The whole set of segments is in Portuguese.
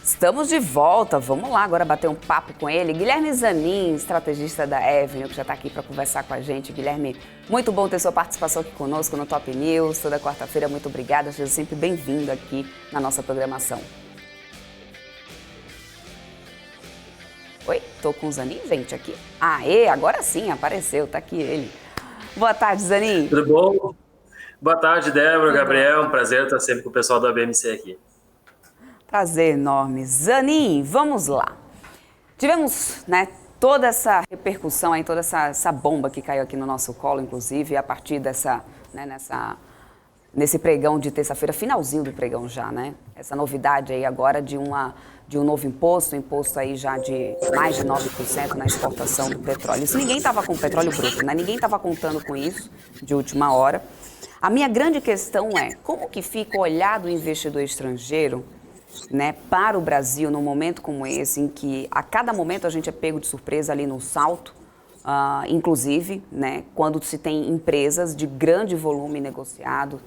Estamos de volta, vamos lá agora bater um papo com ele. Guilherme Zanin, estrategista da Avenue, que já está aqui para conversar com a gente. Guilherme, muito bom ter sua participação aqui conosco no Top News, toda quarta-feira. Muito obrigada, seja sempre bem-vindo aqui na nossa programação. Oi, tô com o Zanin, gente, aqui. Aê, agora sim, apareceu, tá aqui ele. Boa tarde, Zanin. Tudo bom? Boa tarde, Débora, Gabriel. Um prazer estar sempre com o pessoal da BMC aqui. Prazer enorme. Zanin, vamos lá. Tivemos, toda essa repercussão aí, toda essa bomba que caiu aqui no nosso colo, inclusive, a partir nesse pregão de terça-feira, finalzinho do pregão já, Essa novidade aí agora de um novo imposto aí já de mais de 9% na exportação do petróleo. Isso ninguém estava com petróleo bruto, Ninguém estava contando com isso de última hora. A minha grande questão é, como que fica o olhar do investidor estrangeiro para o Brasil num momento como esse, em que a cada momento a gente é pego de surpresa ali no salto, inclusive, quando se tem empresas de grande volume negociado,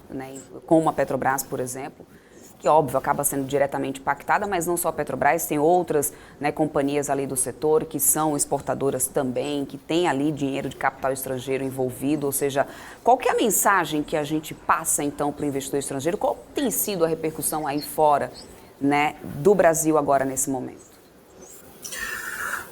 como a Petrobras, por exemplo, que, óbvio, acaba sendo diretamente impactada, mas não só a Petrobras, tem outras companhias ali do setor que são exportadoras também, que tem ali dinheiro de capital estrangeiro envolvido, ou seja, qual que é a mensagem que a gente passa, então, para o investidor estrangeiro? Qual tem sido a repercussão aí fora do Brasil agora nesse momento?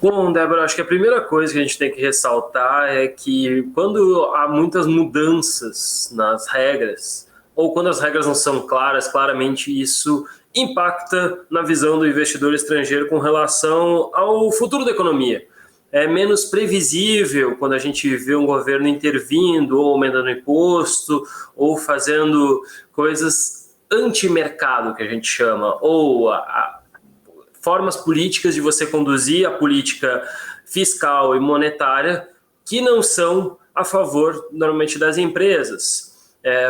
Bom, Débora, acho que a primeira coisa que a gente tem que ressaltar é que quando há muitas mudanças nas regras, ou quando as regras não são claras, claramente isso impacta na visão do investidor estrangeiro com relação ao futuro da economia. É menos previsível quando a gente vê um governo intervindo, ou aumentando imposto, ou fazendo coisas antimercado, que a gente chama, ou formas políticas de você conduzir a política fiscal e monetária que não são a favor, normalmente, das empresas.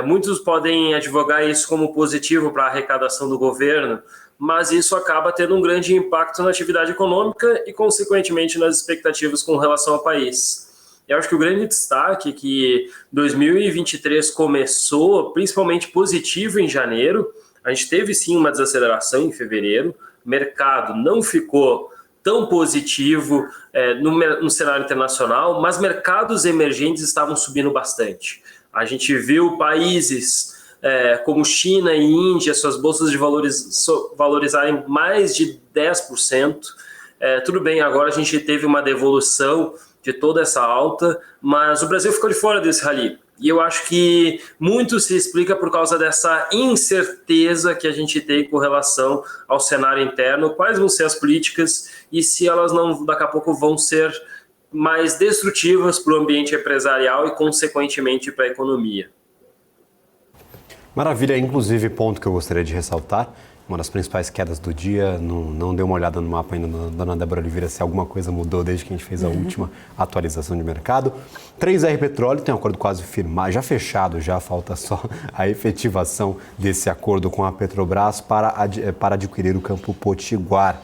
Muitos podem advogar isso como positivo para a arrecadação do governo, mas isso acaba tendo um grande impacto na atividade econômica e, consequentemente, nas expectativas com relação ao país. Eu acho que o grande destaque é que 2023 começou principalmente positivo em janeiro. A gente teve sim uma desaceleração em fevereiro. O mercado não ficou tão positivo no cenário internacional, mas mercados emergentes estavam subindo bastante. A gente viu países como China e Índia, suas bolsas de valores valorizarem mais de 10%. Tudo bem, agora a gente teve uma devolução de toda essa alta, mas o Brasil ficou de fora desse rally. E eu acho que muito se explica por causa dessa incerteza que a gente tem com relação ao cenário interno, quais vão ser as políticas e se elas não, daqui a pouco, vão ser mais destrutivas para o ambiente empresarial e, consequentemente, para a economia. Maravilha, inclusive, ponto que eu gostaria de ressaltar, uma das principais quedas do dia, não deu uma olhada no mapa ainda, dona Débora Oliveira, se alguma coisa mudou desde que a gente fez a última atualização de mercado. 3R Petróleo tem um acordo quase firmado, já fechado, já falta só a efetivação desse acordo com a Petrobras para adquirir o campo Potiguar.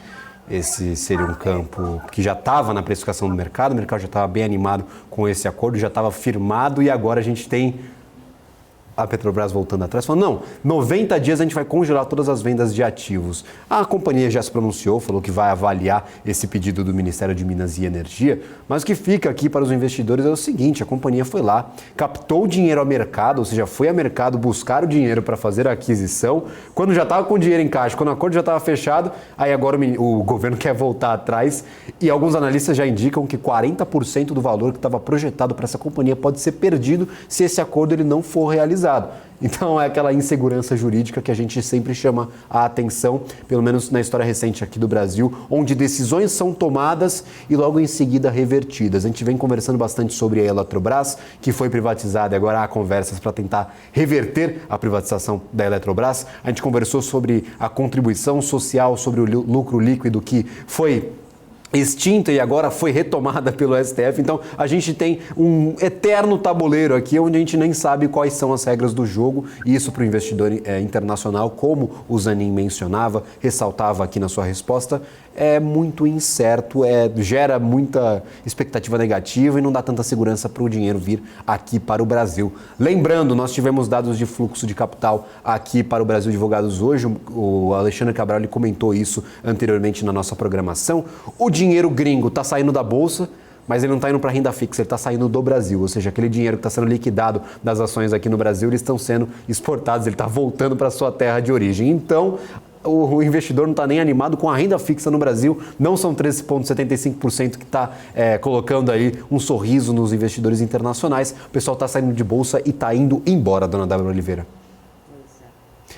Esse seria um campo que já estava na precificação do mercado, o mercado já estava bem animado com esse acordo, já estava firmado e agora a gente tem a Petrobras voltando atrás, falando, não, 90 dias a gente vai congelar todas as vendas de ativos. A companhia já se pronunciou, falou que vai avaliar esse pedido do Ministério de Minas e Energia, mas o que fica aqui para os investidores é o seguinte, a companhia foi lá, captou o dinheiro ao mercado, ou seja, foi ao mercado buscar o dinheiro para fazer a aquisição, quando já estava com o dinheiro em caixa, quando o acordo já estava fechado, aí agora o governo quer voltar atrás e alguns analistas já indicam que 40% do valor que estava projetado para essa companhia pode ser perdido se esse acordo ele não for realizado. Então é aquela insegurança jurídica que a gente sempre chama a atenção, pelo menos na história recente aqui do Brasil, onde decisões são tomadas e logo em seguida revertidas. A gente vem conversando bastante sobre a Eletrobras, que foi privatizada e agora há conversas para tentar reverter a privatização da Eletrobras. A gente conversou sobre a contribuição social, sobre o lucro líquido que foi extinta e agora foi retomada pelo STF. Então, a gente tem um eterno tabuleiro aqui, onde a gente nem sabe quais são as regras do jogo. E isso para o investidor internacional, como o Zanin mencionava, ressaltava aqui na sua resposta, é muito incerto, gera muita expectativa negativa e não dá tanta segurança para o dinheiro vir aqui para o Brasil. Lembrando, nós tivemos dados de fluxo de capital aqui para o Brasil divulgados hoje. O Alexandre Cabral ele comentou isso anteriormente na nossa programação. O dinheiro gringo está saindo da Bolsa, mas ele não está indo para renda fixa, ele está saindo do Brasil, ou seja, aquele dinheiro que está sendo liquidado das ações aqui no Brasil, eles estão sendo exportados, ele está voltando para a sua terra de origem. Então, o investidor não está nem animado com a renda fixa no Brasil, não são 13,75% que está colocando aí um sorriso nos investidores internacionais. O pessoal está saindo de bolsa e está indo embora, dona Débora Oliveira.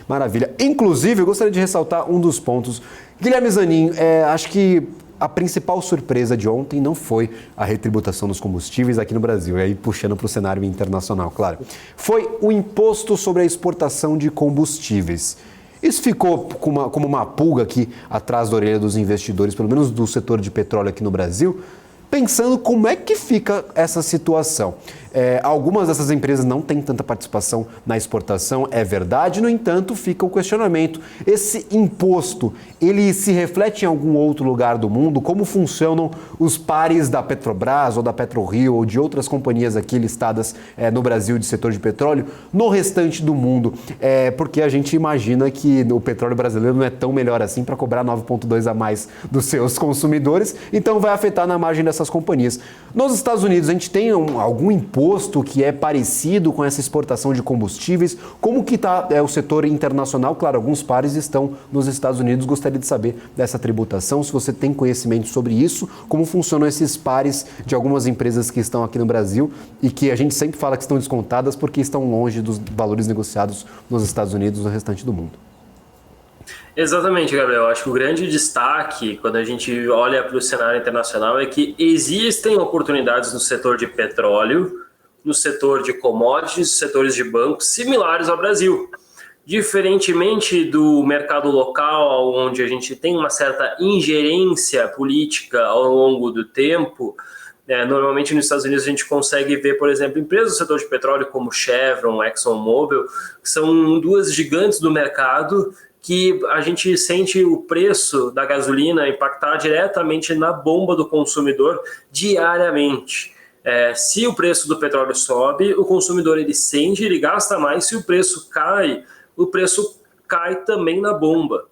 Maravilha. Inclusive, eu gostaria de ressaltar um dos pontos. Guilherme Zanin, acho que a principal surpresa de ontem não foi a retributação dos combustíveis aqui no Brasil, e aí puxando para o cenário internacional, claro. Foi o imposto sobre a exportação de combustíveis. Isso ficou como uma pulga aqui atrás da orelha dos investidores, pelo menos do setor de petróleo aqui no Brasil, pensando como é que fica essa situação. Algumas dessas empresas não têm tanta participação na exportação, é verdade, no entanto, fica o questionamento. Esse imposto, ele se reflete em algum outro lugar do mundo? Como funcionam os pares da Petrobras ou da PetroRio ou de outras companhias aqui listadas no Brasil de setor de petróleo no restante do mundo? Porque a gente imagina que o petróleo brasileiro não é tão melhor assim para cobrar 9,2 a mais dos seus consumidores, então vai afetar na margem dessas companhias. Nos Estados Unidos, a gente tem algum imposto que é parecido com essa exportação de combustíveis? Como que está o setor internacional? Claro, alguns pares estão nos Estados Unidos. Gostaria de saber dessa tributação, se você tem conhecimento sobre isso, como funcionam esses pares de algumas empresas que estão aqui no Brasil e que a gente sempre fala que estão descontadas porque estão longe dos valores negociados nos Estados Unidos e no restante do mundo. Exatamente, Gabriel. Acho que o grande destaque, quando a gente olha para o cenário internacional, é que existem oportunidades no setor de petróleo, no setor de commodities, setores de bancos similares ao Brasil. Diferentemente do mercado local, onde a gente tem uma certa ingerência política ao longo do tempo, normalmente nos Estados Unidos a gente consegue ver, por exemplo, empresas do setor de petróleo como Chevron, ExxonMobil, que são duas gigantes do mercado, que a gente sente o preço da gasolina impactar diretamente na bomba do consumidor diariamente. Se o preço do petróleo sobe, o consumidor ele sente, ele gasta mais. Se o preço cai também na bomba.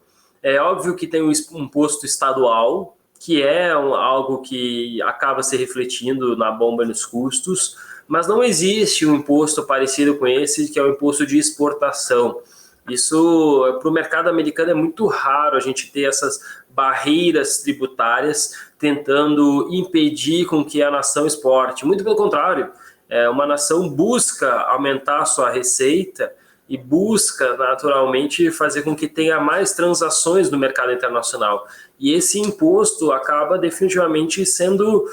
É óbvio que tem um imposto estadual, que é algo que acaba se refletindo na bomba e nos custos, mas não existe um imposto parecido com esse, que é o imposto de exportação. Isso, para o mercado americano, é muito raro a gente ter essas barreiras tributárias tentando impedir com que a nação exporte. Muito pelo contrário, uma nação busca aumentar a sua receita e busca, naturalmente, fazer com que tenha mais transações no mercado internacional. E esse imposto acaba definitivamente sendo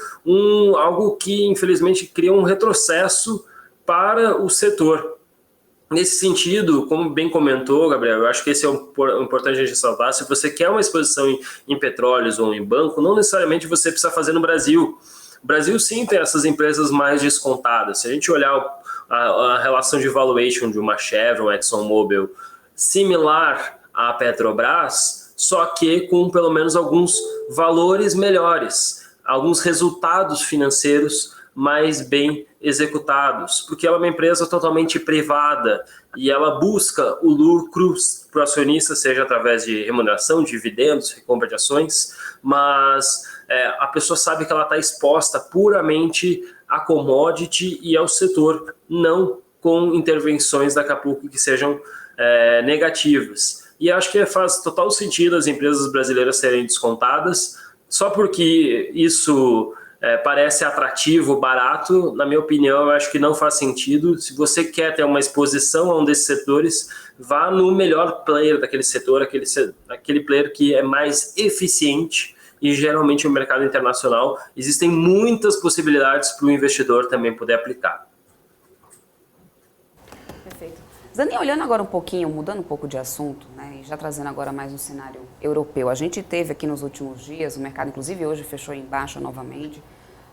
algo que, infelizmente, cria um retrocesso para o setor. Nesse sentido, como bem comentou, Gabriel, eu acho que esse é o importante a gente ressaltar. Se você quer uma exposição em petróleos ou em banco, não necessariamente você precisa fazer no Brasil. O Brasil, sim, tem essas empresas mais descontadas. Se a gente olhar a relação de valuation de uma Chevron, ExxonMobil, similar à Petrobras, só que com pelo menos alguns valores melhores, alguns resultados financeiros mais bem executados, porque ela é uma empresa totalmente privada e ela busca o lucro para o acionista, seja através de remuneração, dividendos, recompra de ações, mas a pessoa sabe que ela está exposta puramente a commodity e ao setor, não com intervenções daqui a pouco que sejam negativas. E acho que faz total sentido as empresas brasileiras serem descontadas, só porque isso parece atrativo, barato. Na minha opinião, eu acho que não faz sentido. Se você quer ter uma exposição a um desses setores, vá no melhor player daquele setor, aquele player que é mais eficiente, e geralmente no mercado internacional existem muitas possibilidades para o investidor também poder aplicar. Perfeito. Zani, olhando agora um pouquinho, mudando um pouco de assunto, né, e já trazendo agora mais um cenário europeu. A gente teve aqui nos últimos dias, o mercado inclusive hoje fechou em baixa novamente,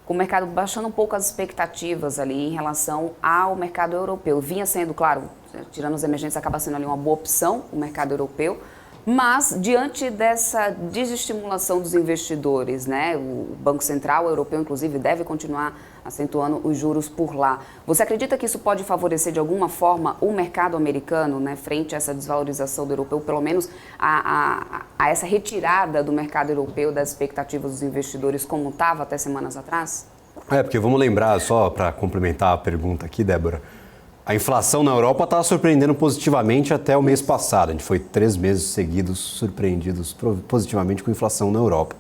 com o mercado baixando um pouco as expectativas ali em relação ao mercado europeu. Vinha sendo, claro, tirando os emergentes, acaba sendo ali uma boa opção o mercado europeu, mas diante dessa desestimulação dos investidores, né, o Banco Central Europeu, inclusive, deve continuar acentuando os juros por lá. Você acredita que isso pode favorecer de alguma forma o mercado americano, né, frente a essa desvalorização do europeu, pelo menos a essa retirada do mercado europeu das expectativas dos investidores como estava até semanas atrás? Porque vamos lembrar, só para complementar a pergunta aqui, Débora, a inflação na Europa estava surpreendendo positivamente até o mês passado. A gente foi 3 meses seguidos surpreendidos positivamente com inflação na Europa.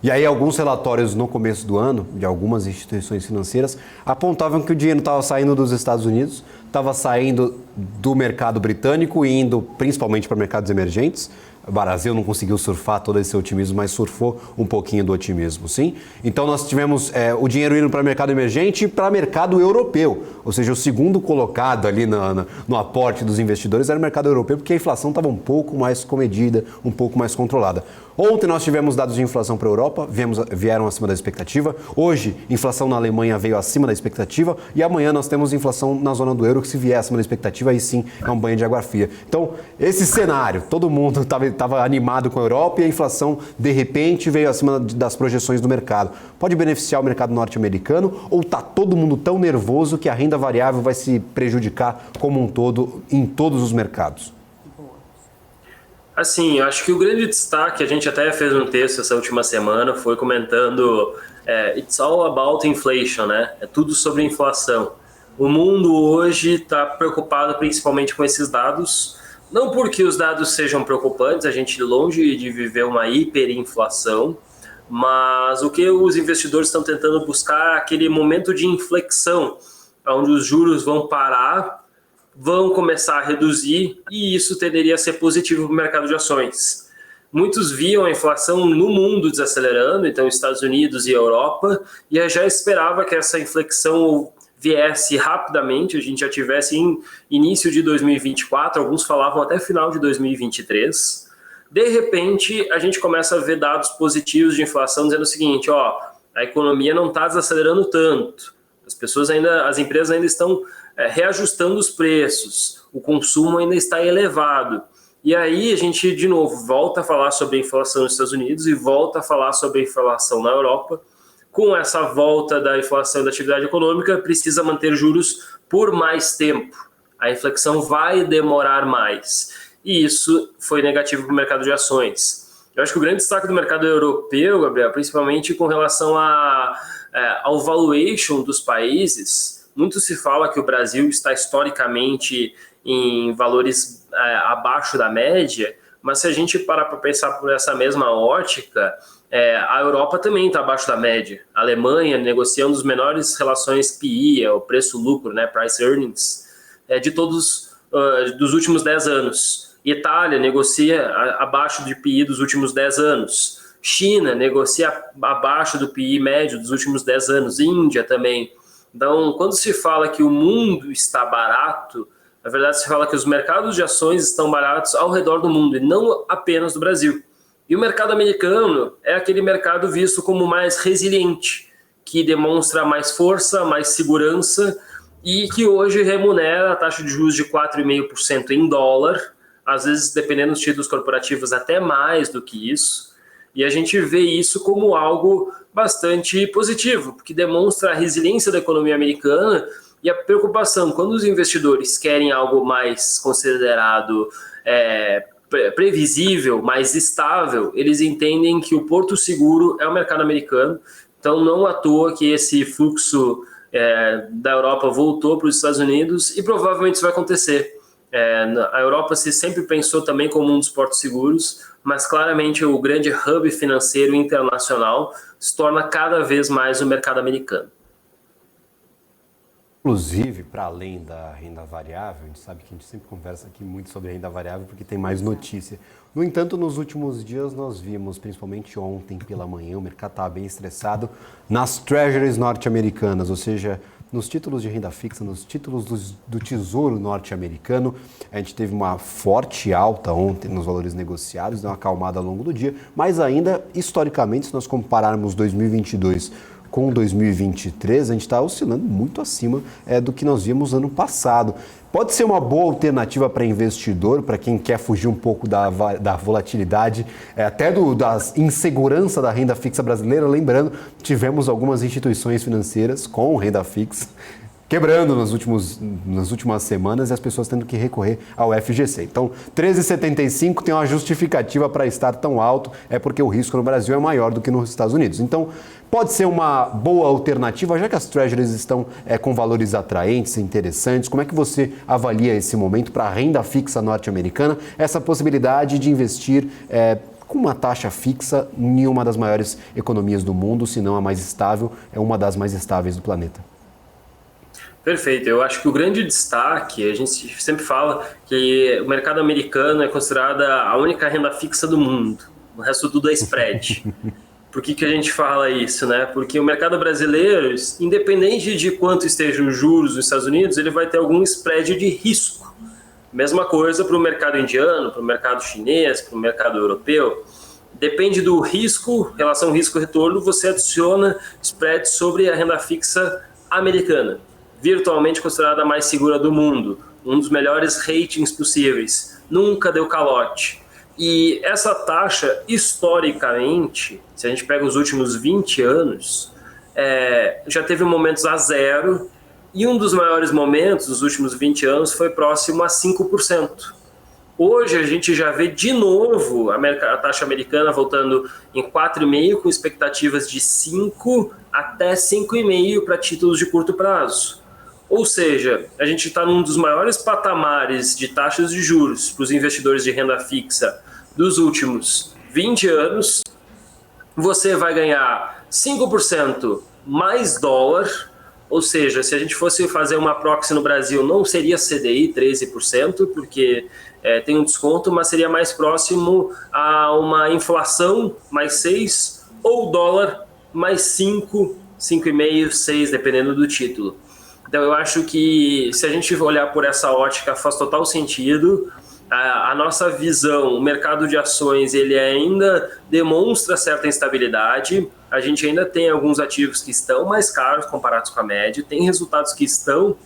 E aí alguns relatórios no começo do ano, de algumas instituições financeiras, apontavam que o dinheiro estava saindo dos Estados Unidos, estava saindo do mercado britânico e indo principalmente para mercados emergentes. O Brasil não conseguiu surfar todo esse otimismo, mas surfou um pouquinho do otimismo, sim. Então nós tivemos o dinheiro indo para o mercado emergente e para o mercado europeu. Ou seja, o segundo colocado ali no aporte dos investidores era o mercado europeu, porque a inflação estava um pouco mais comedida, um pouco mais controlada. Ontem nós tivemos dados de inflação para a Europa, vieram acima da expectativa. Hoje, inflação na Alemanha veio acima da expectativa. E amanhã nós temos inflação na zona do euro, que se vier acima da expectativa, aí sim é um banho de água fria. Então, esse cenário, todo mundo estava animado com a Europa e a inflação, de repente, veio acima das projeções do mercado. Pode beneficiar o mercado norte-americano ou está todo mundo tão nervoso que a renda variável vai se prejudicar como um todo em todos os mercados? Assim, eu acho que o grande destaque, a gente até fez um texto essa última semana, foi comentando It's all about inflation, né? É tudo sobre inflação. O mundo hoje está preocupado principalmente com esses dados, não porque os dados sejam preocupantes, a gente longe de viver uma hiperinflação, mas o que os investidores estão tentando buscar é aquele momento de inflexão, onde os juros vão parar, vão começar a reduzir e isso tenderia a ser positivo para o mercado de ações. Muitos viam a inflação no mundo desacelerando, então Estados Unidos e Europa, e eu já esperava que essa inflexão viesse rapidamente, a gente já tivesse em início de 2024, alguns falavam até final de 2023. De repente, a gente começa a ver dados positivos de inflação dizendo o seguinte, a economia não está desacelerando tanto, as empresas ainda estão reajustando os preços, o consumo ainda está elevado. E aí a gente, de novo, volta a falar sobre a inflação nos Estados Unidos e volta a falar sobre a inflação na Europa. Com essa volta da inflação da atividade econômica, precisa manter juros por mais tempo. A inflexão vai demorar mais. E isso foi negativo para o mercado de ações. Eu acho que o grande destaque do mercado europeu, Gabriel, principalmente com relação ao valuation dos países, muito se fala que o Brasil está historicamente em valores abaixo da média, mas se a gente parar para pensar por essa mesma ótica, a Europa também está abaixo da média. A Alemanha negociando as menores relações PI, o preço-lucro, né, price earnings, de todos dos últimos 10 anos. Itália negocia abaixo de PI dos últimos 10 anos. China negocia abaixo do PI médio dos últimos 10 anos. Índia também. Então, quando se fala que o mundo está barato, na verdade se fala que os mercados de ações estão baratos ao redor do mundo e não apenas do Brasil. E o mercado americano é aquele mercado visto como mais resiliente, que demonstra mais força, mais segurança e que hoje remunera a taxa de juros de 4,5% em dólar, às vezes, dependendo dos títulos corporativos, até mais do que isso. E a gente vê isso como algo bastante positivo, porque demonstra a resiliência da economia americana e a preocupação. Quando os investidores querem algo mais considerado previsível, mais estável, eles entendem que o porto seguro é o mercado americano. Então, não à toa que esse fluxo da Europa voltou para os Estados Unidos e provavelmente isso vai acontecer. A Europa se sempre pensou também como um dos portos seguros, mas claramente o grande hub financeiro internacional se torna cada vez mais o mercado americano. Inclusive, para além da renda variável, a gente sabe que a gente sempre conversa aqui muito sobre renda variável porque tem mais notícia. No entanto, nos últimos dias nós vimos, principalmente ontem pela manhã, o mercado estava bem estressado nas treasuries norte-americanas, ou seja, nos títulos de renda fixa, nos títulos do Tesouro norte-americano. A gente teve uma forte alta ontem nos valores negociados, deu uma acalmada ao longo do dia, mas ainda, historicamente, se nós compararmos 2022 com 2023, a gente está oscilando muito acima do que nós vimos ano passado. Pode ser uma boa alternativa para investidor, para quem quer fugir um pouco da volatilidade, até da insegurança da renda fixa brasileira. Lembrando, tivemos algumas instituições financeiras com renda fixa quebrando nas últimas semanas e as pessoas tendo que recorrer ao FGC. Então, 13,75 tem uma justificativa para estar tão alto, é porque o risco no Brasil é maior do que nos Estados Unidos. Então, pode ser uma boa alternativa, já que as Treasuries estão com valores atraentes, interessantes. Como é que você avalia esse momento para a renda fixa norte-americana, essa possibilidade de investir com uma taxa fixa em uma das maiores economias do mundo, se não a mais estável, é uma das mais estáveis do planeta? Perfeito. Eu acho que o grande destaque, a gente sempre fala que o mercado americano é considerada a única renda fixa do mundo. O resto tudo é spread. Por que a gente fala isso, né? Porque o mercado brasileiro, independente de quanto estejam os juros nos Estados Unidos, ele vai ter algum spread de risco. Mesma coisa para o mercado indiano, para o mercado chinês, para o mercado europeu. Depende do risco, relação risco-retorno, você adiciona spread sobre a renda fixa americana, virtualmente considerada a mais segura do mundo, um dos melhores ratings possíveis, nunca deu calote. E essa taxa, historicamente, se a gente pega os últimos 20 anos, já teve momentos a zero, e um dos maiores momentos dos últimos 20 anos foi próximo a 5%. Hoje a gente já vê de novo a taxa americana voltando em 4,5%, com expectativas de 5% até 5,5% para títulos de curto prazo. Ou seja, a gente está num dos maiores patamares de taxas de juros para os investidores de renda fixa dos últimos 20 anos. Você vai ganhar 5% mais dólar, ou seja, se a gente fosse fazer uma proxy no Brasil, não seria CDI 13%, porque tem um desconto, mas seria mais próximo a uma inflação mais 6%, ou dólar mais 5%, 5,5%, 6%, dependendo do título. Então, eu acho que se a gente olhar por essa ótica, faz total sentido. A nossa visão, o mercado de ações, ele ainda demonstra certa instabilidade. A gente ainda tem alguns ativos que estão mais caros comparados com a média, tem resultados que estão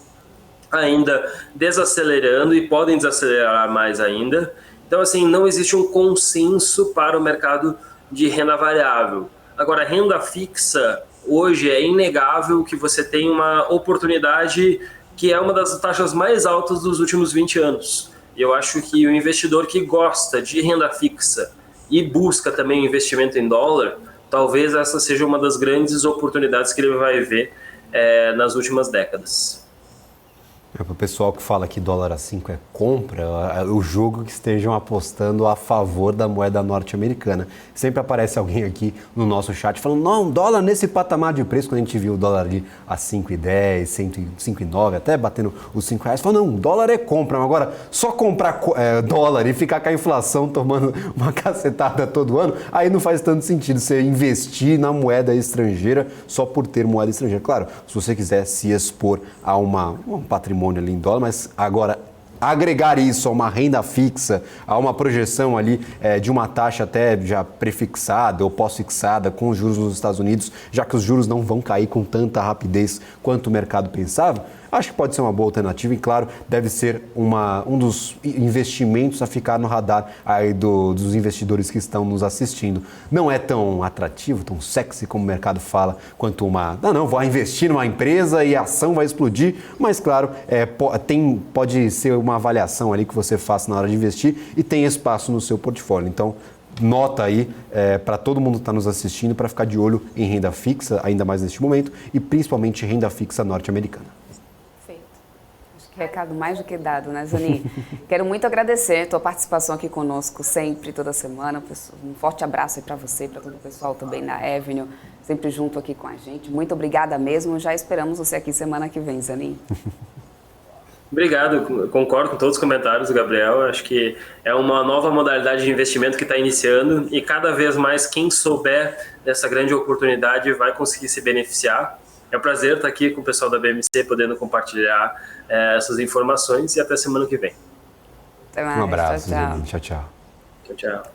ainda desacelerando e podem desacelerar mais ainda. Então, assim, não existe um consenso para o mercado de renda variável. Agora, renda fixa, hoje é inegável que você tem uma oportunidade que é uma das taxas mais altas dos últimos 20 anos. Eu acho que o investidor que gosta de renda fixa e busca também investimento em dólar, talvez essa seja uma das grandes oportunidades que ele vai ver nas últimas décadas. Para o pessoal que fala que dólar a 5 é compra, eu julgo que estejam apostando a favor da moeda norte-americana. Sempre aparece alguém aqui no nosso chat falando, não, dólar nesse patamar de preço, quando a gente viu o dólar ali a 5,10, 5,9, até batendo os R$5, falou, não, dólar é compra, mas agora só comprar dólar e ficar com a inflação tomando uma cacetada todo ano, aí não faz tanto sentido você investir na moeda estrangeira só por ter moeda estrangeira. Claro, se você quiser se expor a um patrimônio ali em dólar, mas agora agregar isso a uma renda fixa, a uma projeção ali de uma taxa até já prefixada ou pós-fixada com os juros nos Estados Unidos, já que os juros não vão cair com tanta rapidez quanto o mercado pensava, acho que pode ser uma boa alternativa e, claro, deve ser um dos investimentos a ficar no radar aí dos investidores que estão nos assistindo. Não é tão atrativo, tão sexy como o mercado fala, quanto vou investir numa empresa e a ação vai explodir, mas, claro, pode ser uma avaliação ali que você faça na hora de investir e tem espaço no seu portfólio. Então, nota aí para todo mundo que está nos assistindo para ficar de olho em renda fixa, ainda mais neste momento, e principalmente renda fixa norte-americana. Recado mais do que dado, né, Zanin? Quero muito agradecer a tua participação aqui conosco sempre, toda semana. Um forte abraço aí para você e para todo o pessoal também na Avenue, sempre junto aqui com a gente. Muito obrigada mesmo. Já esperamos você aqui semana que vem, Zanin. Obrigado, concordo com todos os comentários do Gabriel. Acho que é uma nova modalidade de investimento que está iniciando e cada vez mais quem souber dessa grande oportunidade vai conseguir se beneficiar. É um prazer estar aqui com o pessoal da BMC, podendo compartilhar essas informações, e até semana que vem. Até mais. Um abraço, Tchau, tchau. Janine. Tchau, tchau. Tchau, tchau.